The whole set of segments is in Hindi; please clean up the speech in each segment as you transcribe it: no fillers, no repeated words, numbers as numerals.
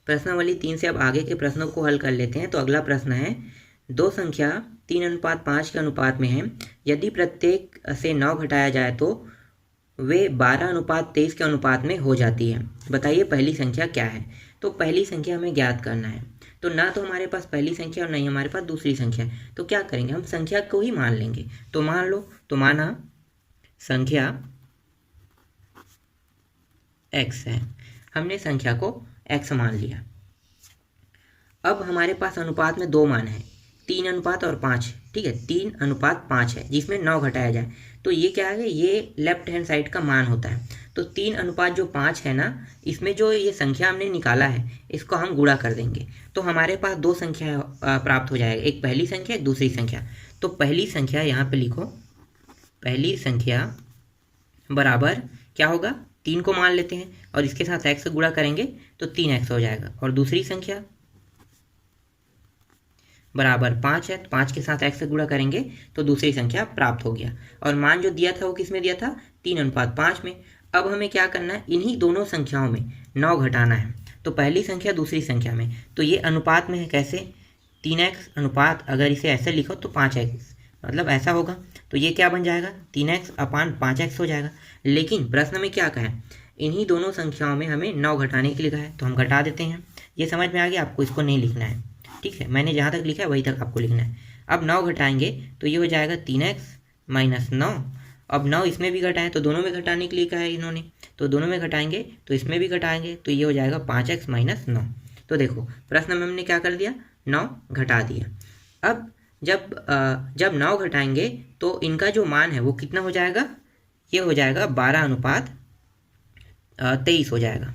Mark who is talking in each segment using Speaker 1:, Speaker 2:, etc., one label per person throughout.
Speaker 1: प्रश्नावली 3 से अब आगे के प्रश्नों को हल कर लेते हैं। तो अगला प्रश्न है, दो संख्या 3:5 के अनुपात में है, यदि प्रत्येक से 9 घटाया जाए तो वे 12:23 के अनुपात में हो जाती है। बताइए पहली संख्या क्या है। तो पहली संख्या हमें ज्ञात करना है। तो ना तो हमारे पास पहली संख्या और नहीं हमारे पास दूसरी संख्या है, तो क्या करेंगे, हम संख्या को ही मान लेंगे। तो मान लो, तो माना संख्या x है, हमने संख्या को x मान लिया। अब हमारे पास अनुपात में दो मान है, 3:5, ठीक है, 3:5 है, जिसमें 9 घटाया जाए तो ये क्या है, ये लेफ्ट हैंड साइड का मान होता है। तो 3:5 है ना, इसमें जो ये संख्या हमने निकाला है इसको हम गुणा कर देंगे, तो हमारे पास दो संख्या प्राप्त हो जाएगा, एक पहली संख्या एक दूसरी संख्या। तो पहली संख्या यहाँ पे लिखो, पहली संख्या बराबर क्या होगा, 3 को मान लेते हैं और इसके साथ x गुणा करेंगे तो 3x हो जाएगा। और दूसरी संख्या बराबर 5 है, 5 के साथ x गुणा करेंगे तो दूसरी संख्या प्राप्त हो गया। और मान जो दिया था वो किस में दिया था, 3:5 में। अब हमें क्या करना है, इन्हीं दोनों संख्याओं में 9 घटाना है। तो पहली संख्या दूसरी संख्या में, तो ये अनुपात में है, कैसे, 3x अनुपात, अगर इसे ऐसे लिखो तो 5x, मतलब ऐसा होगा। तो ये क्या बन जाएगा, 3x/5x हो जाएगा। लेकिन प्रश्न में क्या कहा है, इन्हीं दोनों संख्याओं में हमें 9 घटाने के लिए कहा है, तो हम घटा देते हैं। ये समझ में आ गया आपको, इसको नहीं लिखना है, ठीक है, मैंने जहाँ तक लिखा है वहीं तक आपको लिखना है। अब 9 घटाएंगे तो ये हो जाएगा 3x - 9। अब 9 इसमें भी घटाएं तो दोनों में घटाने के लिए कहा है इन्होंने, तो दोनों में घटाएंगे तो इसमें भी घटाएंगे तो ये हो जाएगा 5x - 9। तो देखो प्रश्न में हमने क्या कर दिया, 9 घटा दिया। अब जब 9 घटाएंगे तो इनका जो मान है वो कितना हो जाएगा, ये हो जाएगा 12:23 हो जाएगा,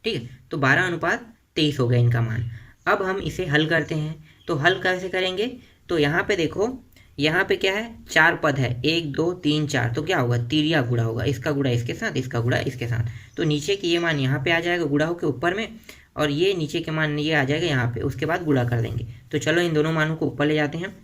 Speaker 1: ठीक है। तो 12:23 हो गया इनका मान। अब हम इसे हल करते हैं, तो हल कैसे करेंगे, तो यहाँ पे देखो, यहाँ पे क्या है, 4 पद है, 1 2 3 4, तो क्या होगा, तिर्या गुणा होगा, इसका गुणा इसके साथ, इसका गुणा इसके साथ। तो नीचे की ये मान यहाँ पे आ जाएगा गुणा होकर ऊपर में, और ये नीचे के मान ये आ जाएगा यहाँ पे, उसके बाद गुणा कर देंगे। तो चलो इन दोनों मानों को ऊपर ले जाते हैं,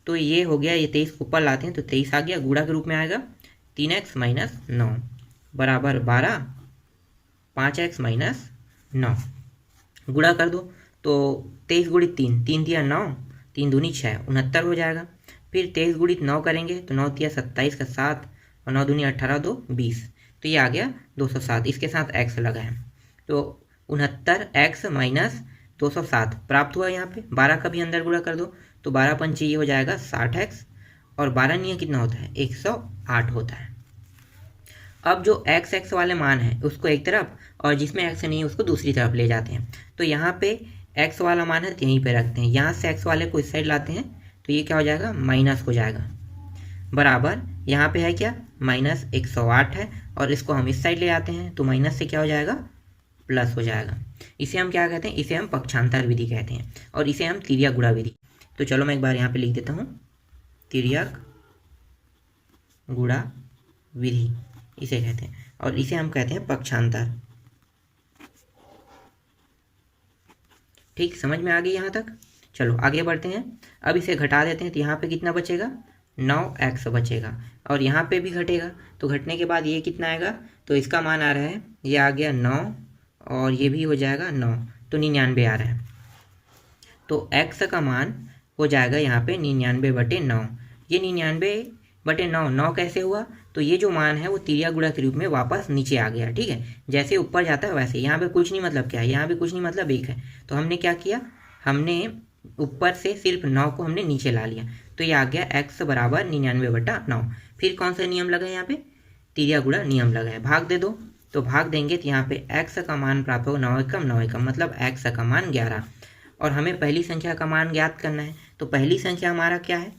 Speaker 1: तो ये हो गया, ये 23 को ऊपर लाते हैं तो 23 आ गया, गुणा के रूप में आएगा 3x - 9 बराबर 12, 5x - 9 गुणा कर दो तो 23 × 3, 3 × 9, 3 दूनी 6, 69 हो जाएगा। फिर 23 × 9 करेंगे तो 9 × 27 का 7 और 9 दूनी 18, 2 20, तो ये आ गया 207, इसके साथ x लगा है, तो 69x - 207 प्राप्त हुआ। यहाँ पे 12 का भी अंदर गुणा कर दो तो 12 पंचे ये हो जाएगा 60x, और 12 नियम कितना होता है, 108 होता है। अब जो x वाले मान है उसको एक तरफ, और जिसमें x नहीं है उसको दूसरी तरफ ले जाते हैं। तो यहाँ पे x वाला मान है तो यहीं पे रखते हैं, यहाँ से x वाले को इस साइड लाते हैं तो ये क्या हो जाएगा, माइनस हो जाएगा, बराबर यहाँ पे है क्या, -108 है, और इसको हम इस साइड ले आते हैं तो माइनस से क्या हो जाएगा, प्लस हो जाएगा। इसे हम क्या कहते हैं, इसे हम पक्षांतर विधि कहते हैं, और इसे हम तिर्यक गुणा विधि। तो चलो मैं एक बार यहाँ पे लिख देता हूँ, तिर्यक गुणा विधि इसे कहते हैं, और इसे हम कहते हैं पक्षांतर। ठीक, समझ में आ गई यहाँ तक। चलो आगे बढ़ते हैं, अब इसे घटा देते हैं तो यहाँ पे कितना बचेगा, 9x बचेगा, और यहाँ पे भी घटेगा, तो घटने के बाद ये कितना आएगा, तो इसका मान आ रहा है, ये आ गया 9, और ये भी हो जाएगा 9, तो 99 आ रहा है। तो x का मान हो जाएगा यहाँ पे 99/9। ये 99/9 9 कैसे हुआ, तो ये जो मान है वो तिर्यक गुणा के रूप में वापस नीचे आ गया, ठीक है, जैसे ऊपर जाता है वैसे। यहाँ पे कुछ नहीं मतलब क्या है, यहाँ पे कुछ नहीं मतलब 1 है, तो हमने क्या किया, हमने ऊपर से सिर्फ 9 को हमने नीचे ला लिया, तो ये आ गया x बराबर 99/9। फिर कौन सा नियम लगा है यहाँ पे, तिर्यक गुणा नियम लगा है, भाग दे दो, तो भाग देंगे तो यहाँ पे x का मान प्राप्त होगा 9 एकम 9 एकम, मतलब x का मान 11, और हमें पहली संख्या का मान ज्ञात करना है। तो पहली संख्या हमारा क्या है,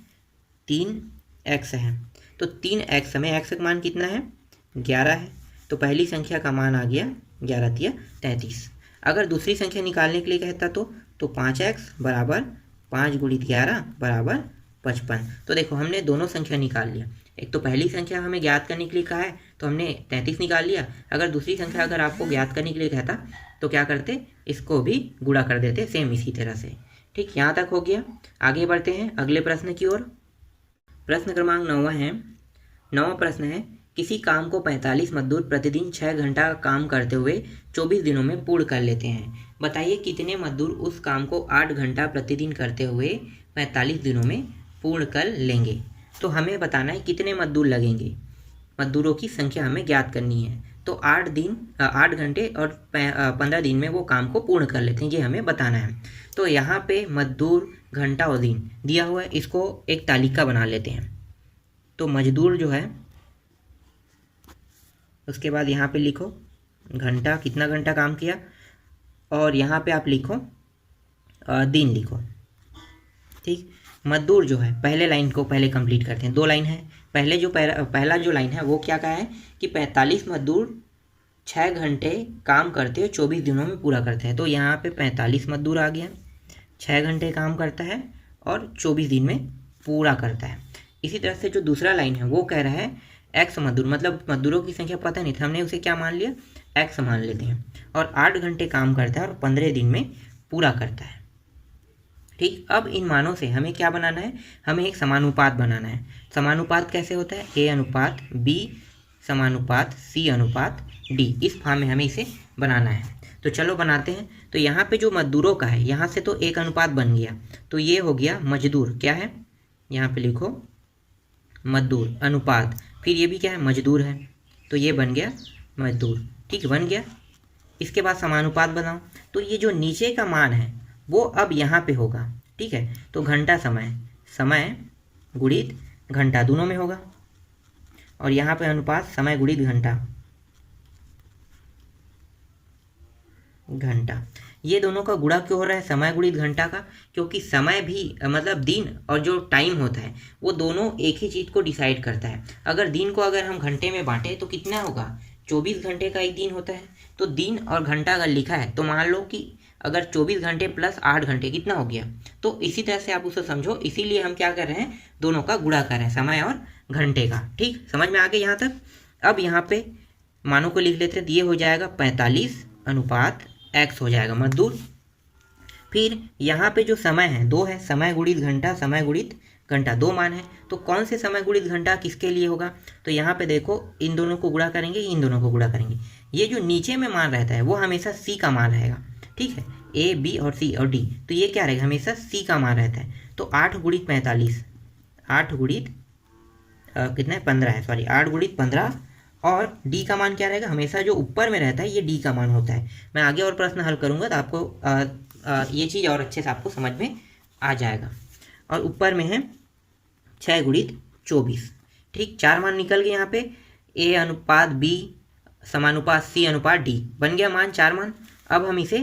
Speaker 1: 3x है, तो 3x में x का मान कितना है, 11 है, तो पहली संख्या का मान आ गया 11 × 33। अगर दूसरी संख्या निकालने के लिए कहता तो 5x बराबर 5 × 11 बराबर 55। तो देखो हमने दोनों संख्या निकाल लिया, एक तो पहली संख्या हमें ज्ञात करने के लिए कहा है तो हमने 33 निकाल लिया। अगर दूसरी संख्या अगर आपको ज्ञात करने के लिए कहता तो क्या करते, इसको भी गुणा कर देते, सेम इसी तरह से। ठीक, यहाँ तक हो गया। आगे बढ़ते हैं अगले प्रश्न की ओर। प्रश्न क्रमांक 9 है। 9वां प्रश्न है, किसी काम को 45 मजदूर प्रतिदिन 6 घंटा काम करते हुए 24 दिनों में पूर्ण कर लेते हैं। बताइए कितने मजदूर उस काम को 8 घंटा प्रतिदिन करते हुए 45 दिनों में पूर्ण कर लेंगे। तो हमें बताना है कितने मजदूर लगेंगे, मजदूरों की संख्या हमें ज्ञात करनी है। तो 8 घंटे और 15 दिन में वो काम को पूर्ण कर लेते हैं, ये हमें बताना है। तो यहाँ पे मजदूर, घंटा और दिन दिया हुआ है, इसको एक तालिका बना लेते हैं। तो मजदूर जो है, उसके बाद यहाँ पे लिखो घंटा, कितना घंटा काम किया, और यहाँ पे आप लिखो दिन लिखो। ठीक, मजदूर जो है, पहले लाइन को पहले कंप्लीट करते हैं। 2 लाइन है, पहला जो लाइन है वो क्या कहा है कि 45 मजदूर 6 घंटे काम करते हैं, 24 दिनों में पूरा करते हैं। तो यहाँ पे 45 मजदूर आ गया, 6 घंटे काम करता है और 24 दिन में पूरा करता है। इसी तरह से जो दूसरा लाइन है वो कह रहा है एक्स मजदूर, मतलब मजदूरों की संख्या पता नहीं था, हमने उसे क्या मान लिया, एक्स मान लेते हैं, और 8 घंटे काम करता है और 15 दिन में पूरा करता है। ठीक, अब इन मानों से हमें क्या बनाना है, हमें एक समानुपात बनाना है। समानुपात कैसे होता है, ए अनुपात बी समानुपात सी अनुपात डी, इस फॉर्म में हमें इसे बनाना है। तो चलो बनाते हैं। तो यहाँ पे जो मजदूरों का है, यहाँ से तो एक अनुपात बन गया, तो ये हो गया मजदूर, क्या है यहाँ पे लिखो मजदूर अनुपात, फिर ये भी क्या है मजदूर है, तो ये बन गया मजदूर। ठीक, बन गया। इसके बाद समानुपात बनाओ, तो ये जो नीचे का मान है वो अब यहाँ पे होगा। ठीक है, तो घंटा समय, समय गुणित घंटा दोनों में होगा, और यहाँ पे अनुपात समय गुणित घंटा, घंटा। ये दोनों का गुणा क्यों हो रहा है समय गुणित घंटा का, क्योंकि समय भी मतलब दिन और जो टाइम होता है वो दोनों एक ही चीज़ को डिसाइड करता है। अगर दिन को अगर हम घंटे में बांटें तो कितना होगा, 24 घंटे का एक दिन होता है। तो दिन और घंटा अगर लिखा है तो मान लो कि अगर 24 घंटे प्लस 8 घंटे कितना हो गया, तो इसी तरह से आप उसे समझो। इसीलिए हम क्या कर रहे हैं, दोनों का गुणा कर रहे हैं, समय और घंटे का। ठीक, समझ में आ गया यहाँ तक। अब यहाँ पे मानों को लिख लेते हैं, तो ये हो जाएगा 45 अनुपात एक्स हो जाएगा मजदूर। फिर यहाँ पे जो समय है 2 है, समय गुणित घंटा, समय गुणित घंटा 2 मान है। तो कौन से समय गुणित घंटा किसके लिए होगा, तो यहाँ पे देखो इन दोनों को गुणा करेंगे, इन दोनों को गुणा करेंगे। ये जो नीचे में मान रहता है वो हमेशा सी का मान रहेगा। ठीक है, ए बी और सी और डी, तो ये क्या रहेगा, हमेशा सी का मान रहता है। तो 8 गुणित 45, 8 गुणित कितना है 15 है, सॉरी 8 गुणित 15, और डी का मान क्या रहेगा, हमेशा जो ऊपर में रहता है ये डी का मान होता है। मैं आगे और प्रश्न हल करूँगा तो आपको ये चीज़ और अच्छे से आपको समझ में आ जाएगा। और ऊपर में है 6 गुणित 24। ठीक, 4 मान निकल गए यहाँ पे, ए अनुपात बी समानुपात सी अनुपात डी, बन गया मान 4 मान। अब हम इसे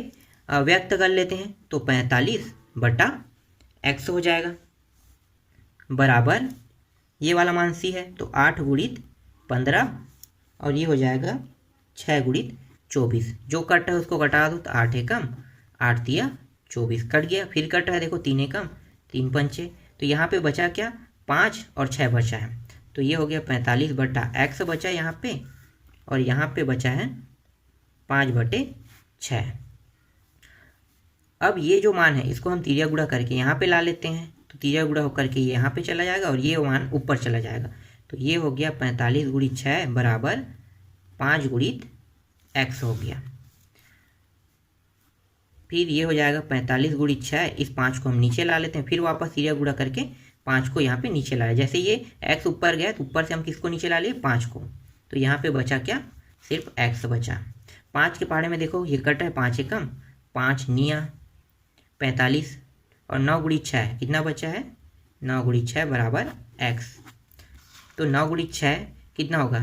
Speaker 1: व्यक्त कर लेते हैं, तो 45 बटा एक्स हो जाएगा, बराबर ये वाला मान सी है, तो 8 गुणित 15, और ये हो जाएगा 6 गुणित 24। जो कट है उसको कटा दो, तो 8 एकम 8 तिया 24 कट गया। फिर कट रहा है देखो 3 एकम 3 पंचे, तो यहाँ पे बचा क्या 5 और 6 बचा है, तो ये हो गया 45 बटा एक्स बचा यहाँ पे, और यहाँ पे बचा है 5 बटे 6। अब ये जो मान है इसको हम तिरिया गुणा करके यहाँ पे ला लेते हैं, तो तिरिया गुणा होकर के ये यहाँ पे चला जाएगा और ये मान ऊपर चला जाएगा। तो ये हो गया 45 गुणित 6 बराबर 5 गुणित एक्स हो गया। फिर ये हो जाएगा 45 गुणित 6, इस 5 को हम नीचे ला लेते हैं, फिर वापस तिरिया गुणा करके 5 को यहाँ पे नीचे ला लें। जैसे ये एक्स ऊपर गया तो ऊपर से हम किसको नीचे ला लिए 5 को, तो यहाँ पे बचा क्या सिर्फ एक्स बचा। 5 के पहाड़े में देखो ये कट है, 5 एकम 5 निया 45, और 9 गुणित 6 कितना बचा है, 9 गुणित 6 बराबर एक्स। तो 9 गुणित 6 कितना होगा,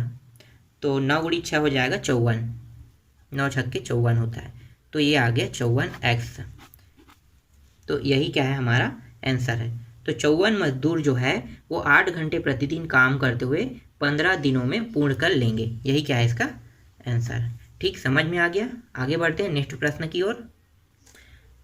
Speaker 1: तो 9 गुणित 6 हो जाएगा 54, 9 छक्के 54 होता है, तो ये आ गया 54 एक्स। तो यही क्या है हमारा आंसर है। तो 54 मजदूर जो है वो 8 घंटे प्रतिदिन काम करते हुए 15 दिनों में पूर्ण कर लेंगे, यही क्या है इसका आंसर। ठीक, समझ में आ गया। आगे बढ़ते हैं नेक्स्ट प्रश्न की ओर।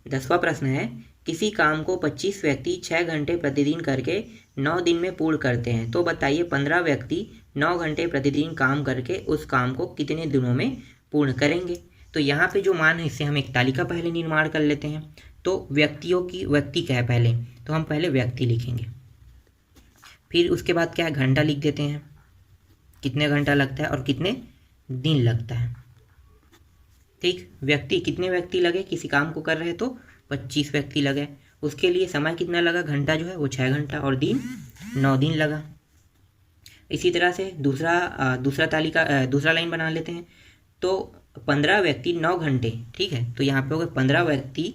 Speaker 1: 10वां प्रश्न है, किसी काम को 25 व्यक्ति 6 घंटे प्रतिदिन करके 9 दिन में पूर्ण करते हैं, तो बताइए 15 व्यक्ति 9 घंटे प्रतिदिन काम करके उस काम को कितने दिनों में पूर्ण करेंगे। तो यहाँ पे जो मान है इससे हम एक तालिका पहले निर्माण कर लेते हैं। तो व्यक्तियों की, व्यक्ति क्या है पहले, तो हम पहले व्यक्ति लिखेंगे, फिर उसके बाद क्या है घंटा लिख देते हैं, कितने घंटा लगता है और कितने दिन लगता है। ठीक, व्यक्ति कितने व्यक्ति लगे किसी काम को कर रहे तो 25 व्यक्ति लगे, उसके लिए समय कितना लगा, घंटा जो है वो 6 घंटा और दिन 9 दिन लगा। इसी तरह से दूसरा लाइन बना लेते हैं। तो 15 व्यक्ति 9 घंटे, ठीक है, तो यहाँ पे हो गए 15 व्यक्ति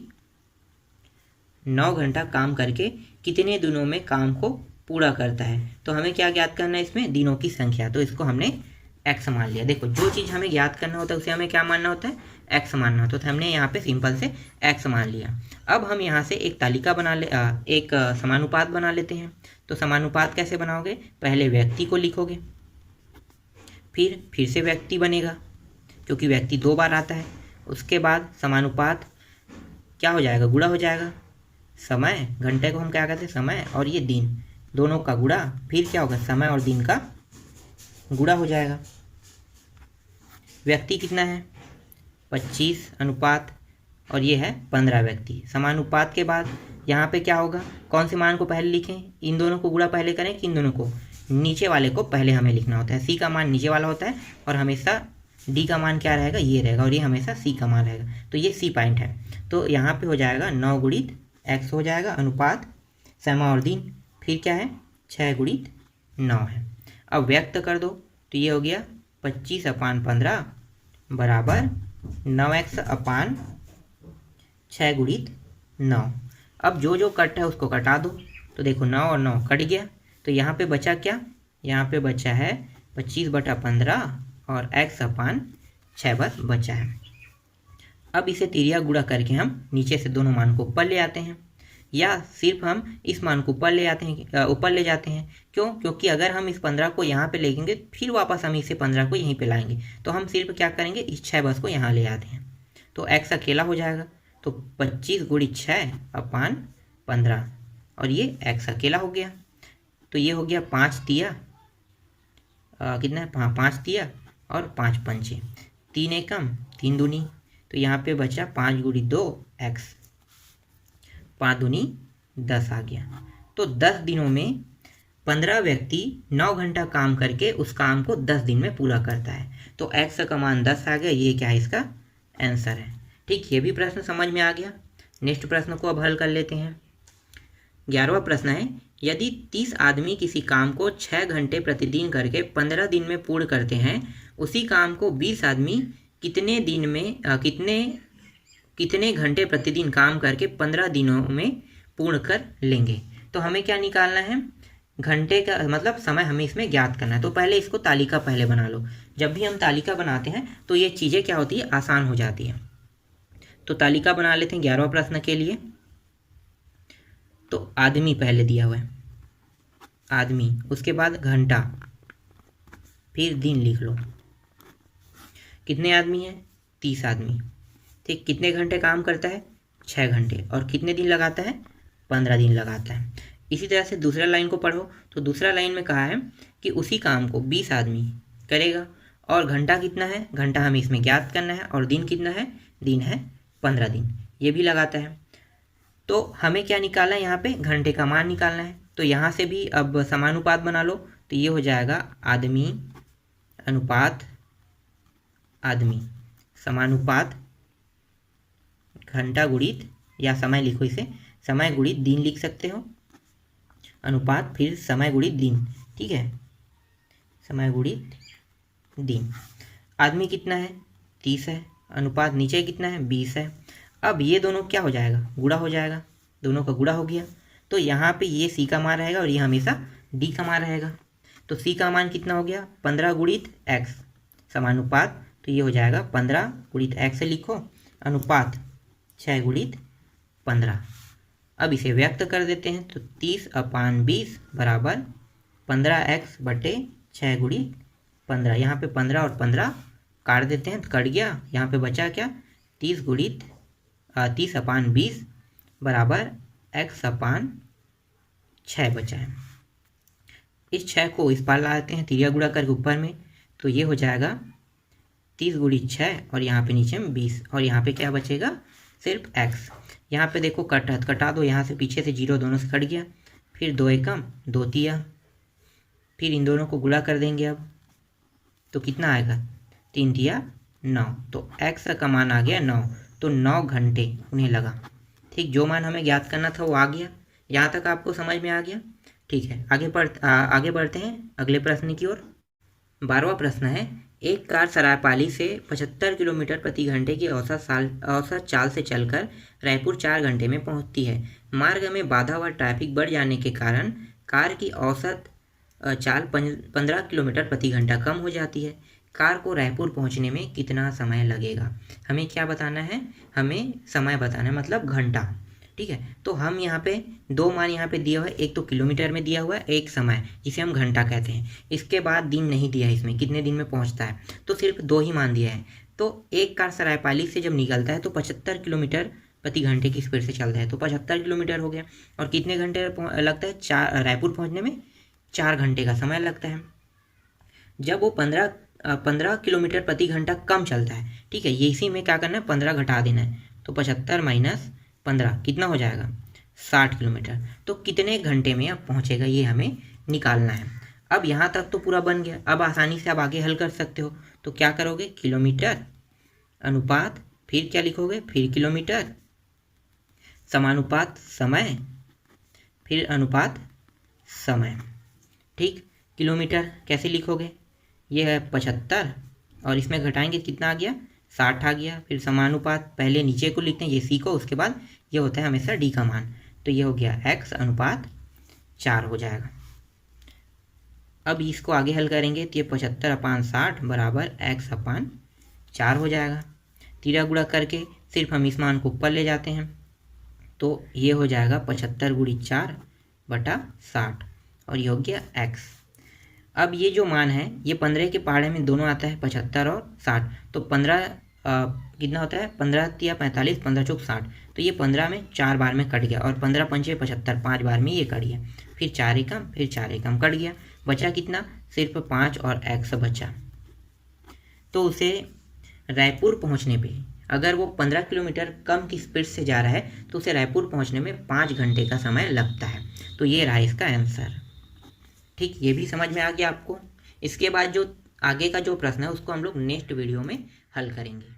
Speaker 1: 9 घंटा काम करके कितने दिनों में काम को पूरा करता है। तो हमें क्या ज्ञात करना है इसमें, दिनों की संख्या, तो इसको हमने x मान लिया। देखो जो चीज़ हमें ज्ञात करना होता है उसे हमें क्या मानना होता है, x मानना होता है, तो हमने यहाँ पे सिंपल से x मान लिया। अब हम यहाँ से एक तालिका एक समानुपात बना लेते हैं। तो समानुपात कैसे बनाओगे, पहले व्यक्ति को लिखोगे, फिर से व्यक्ति बनेगा क्योंकि व्यक्ति 2 बार आता है। उसके बाद समानुपात क्या हो जाएगा, गुणा हो जाएगा, समय, घंटे को हम क्या कहते हैं समय, और ये दिन, दोनों का गुणा, फिर क्या होगा, समय और दिन का गुणा हो जाएगा। व्यक्ति कितना है 25 अनुपात, और ये है 15 व्यक्ति। समानुपात के बाद यहाँ पे क्या होगा, कौन से मान को पहले लिखें, इन दोनों को गुणा पहले करें कि इन दोनों को, नीचे वाले को पहले हमें लिखना होता है। सी का मान नीचे वाला होता है और हमेशा डी का मान क्या रहेगा, ये रहेगा, और ये हमेशा सी का मान रहेगा। तो ये सी पॉइंट है। तो यहाँ पे हो जाएगा 9 गुणित x हो जाएगा, अनुपात समय और दिन, फिर क्या है 6 गुणित 9 है। अब व्यक्त कर दो तो ये हो गया 25/15 बराबर 9x/6 गुणित 9। अब जो कट है उसको कटा दो, तो देखो 9 और 9 कट गया, तो यहाँ पे बचा क्या, यहाँ पे बचा है 25/15 और x/6 बस बचा है। अब इसे तिरिया गुणा करके हम नीचे से दोनों मान को ऊपर ले आते हैं, या सिर्फ हम इस मान को ऊपर ले जाते हैं। क्यों, क्योंकि अगर हम इस 15 को यहाँ पे लेंगे फिर वापस हम इसे 15 को यहीं पे लाएंगे, तो हम सिर्फ क्या करेंगे, इस 6 बस को यहाँ ले आते हैं, तो x अकेला हो जाएगा। तो 25 गुणित 6/15 और ये x अकेला हो गया। तो ये हो गया 5 तिया कितना है, 5 तिया और 5 पंचे, 3 एकम 3 दूनी, तो यहाँ पे बचा 5 गुणित 2 x, 5 दूनी 10 आ गया। तो 10 दिनों में 15 व्यक्ति 9 घंटा काम करके उस काम को 10 दिन में पूरा करता है। तो x का मान 10 आ गया, ये क्या है, इसका आंसर है। ठीक, ये भी प्रश्न समझ में आ गया। नेक्स्ट प्रश्न को अब हल कर लेते हैं। 11वां प्रश्न है, यदि 30 आदमी किसी काम को 6 घंटे प्रतिदिन करके 15 दिन में पूर्ण करते हैं, उसी काम को 20 आदमी कितने दिन में कितने घंटे प्रतिदिन काम करके 15 दिनों में पूर्ण कर लेंगे। तो हमें क्या निकालना है, घंटे का मतलब समय हमें इसमें ज्ञात करना है। तो पहले इसको तालिका पहले बना लो। जब भी हम तालिका बनाते हैं तो ये चीज़ें क्या होती है, आसान हो जाती है। तो तालिका बना लेते हैं 11वां प्रश्न के लिए। तो आदमी पहले दिया हुआ है, आदमी, उसके बाद घंटा, फिर दिन लिख लो। कितने आदमी हैं, 30 आदमी। ठीक, कितने घंटे काम करता है, 6 घंटे, और कितने दिन लगाता है, 15 दिन लगाता है। इसी तरह से दूसरा लाइन को पढ़ो। तो दूसरा लाइन में कहा है कि उसी काम को 20 आदमी करेगा, और घंटा कितना है, घंटा हमें इसमें ज्ञात करना है, और दिन कितना है, दिन है 15 दिन, ये भी लगाता है। तो हमें क्या निकालना है, यहाँ पे घंटे का मान निकालना है। तो यहाँ से भी अब समानुपात बना लो। तो ये हो जाएगा आदमी अनुपात आदमी, समानुपात घंटा गुणित, या समय लिखो इसे, समय गुणित दिन लिख सकते हो, अनुपात फिर समय गुणित दिन। ठीक है, समय गुणित दिन। आदमी कितना है, 30 है, अनुपात नीचे कितना है, 20 है। अब ये दोनों क्या हो जाएगा, गुणा हो जाएगा, दोनों का गुणा हो गया। तो यहाँ पे ये सी का मान रहेगा और ये हमेशा डी का मान रहेगा। तो सी का मान कितना हो गया, 15 गुणित एक्स, समानुपात, तो ये हो जाएगा 15 गुणित एक्स लिखो, अनुपात 6 गुणित 15। अब इसे व्यक्त कर देते हैं। तो 30/20 बराबर 15x बटे 6 गुणित 15। यहाँ पे 15 और 15 काट देते हैं तो कट गया। यहाँ पे बचा क्या, 30/20 बराबर x/6 बचा है। इस 6 को इस पार लाते हैं तिरिया गुणा करके ऊपर में, तो ये हो जाएगा 30 गुणित 6 और यहाँ पे नीचे में 20, और यहाँ पे क्या बचेगा, सिर्फ x। यहाँ पे देखो कटा दो, यहाँ से पीछे से 0 दोनों से कट गया, फिर 2 एकम 2 तिया, फिर इन दोनों को गुणा कर देंगे। अब तो कितना आएगा, 3 दिया 9, तो x का मान आ गया 9, तो 9 घंटे उन्हें लगा। ठीक, जो मान हमें ज्ञात करना था वो आ गया। यहाँ तक आपको समझ में आ गया। ठीक है, आगे बढ़ते हैं अगले प्रश्न की ओर। 12वां प्रश्न है, एक कार सरायपाली से 75 किलोमीटर प्रति घंटे की औसत चाल से चलकर रायपुर 4 घंटे में पहुंचती है। मार्ग में बाधा व ट्रैफिक बढ़ जाने के कारण कार की औसत चाल 15 किलोमीटर प्रति घंटा कम हो जाती है। कार को रायपुर पहुंचने में कितना समय लगेगा? हमें क्या बताना है, हमें समय बताना है, मतलब घंटा। ठीक है, तो हम यहाँ पे दो मान यहाँ पे दिया हुआ है, एक तो किलोमीटर में दिया हुआ है, एक समय जिसे हम घंटा कहते हैं। इसके बाद दिन नहीं दिया है, इसमें कितने दिन में पहुँचता है, तो सिर्फ 2 ही मान दिया है। तो एक कार सरायपाली से जब निकलता है तो 75 किलोमीटर प्रति घंटे की स्पीड से चलता है, तो 75 किलोमीटर हो गया। और कितने घंटे लगता है, रायपुर पहुँचने में 4 घंटे का समय लगता है। जब वो 15 किलोमीटर प्रति घंटा कम चलता है, ठीक है, ये इसी में क्या करना है, 15 घटा देना है, तो 75 माइनस 15 कितना हो जाएगा, 60 किलोमीटर। तो कितने घंटे में अब पहुंचेगा ये हमें निकालना है। अब यहाँ तक तो पूरा बन गया, अब आसानी से आप आगे हल कर सकते हो। तो क्या करोगे, किलोमीटर अनुपात फिर क्या लिखोगे, फिर किलोमीटर समानुपात समय फिर अनुपात समय। ठीक, किलोमीटर कैसे लिखोगे, ये है 75 और इसमें घटाएंगे कितना आ गया, 60 आ गया। फिर समानुपात, पहले नीचे को लिखते हैं, ये सी को, उसके बाद ये होता है हमेशा डी का मान, तो ये हो गया x अनुपात 4 हो जाएगा। अब इसको आगे हल करेंगे तो ये 75/60 बराबर x/4 हो जाएगा। तीरा गुणा करके सिर्फ हम इस मान को ऊपर ले जाते हैं, तो ये हो जाएगा 75 × 4/60 और ये हो गया x। अब ये जो मान है ये 15 के पहाड़े में दोनों आता है, 75 और 60, तो 15 कितना होता है, 15 या 45, 15 चौक 60, तो ये 15 में 4 बार में कट गया, और 15 पंचे 75, 5 बार में ये कट गया। फिर 4 एकम, फिर 4 एकम कट गया, बचा कितना, सिर्फ 5 और x बचा। तो उसे रायपुर पहुंचने पे, अगर वो 15 किलोमीटर कम की स्पीड से जा रहा है तो उसे रायपुर पहुंचने में 5 घंटे का समय लगता है। तो ये रहा इसका आंसर। ठीक, ये भी समझ में आ गया आपको। इसके बाद जो आगे का जो प्रश्न है उसको हम लोग नेक्स्ट वीडियो में हल करेंगे।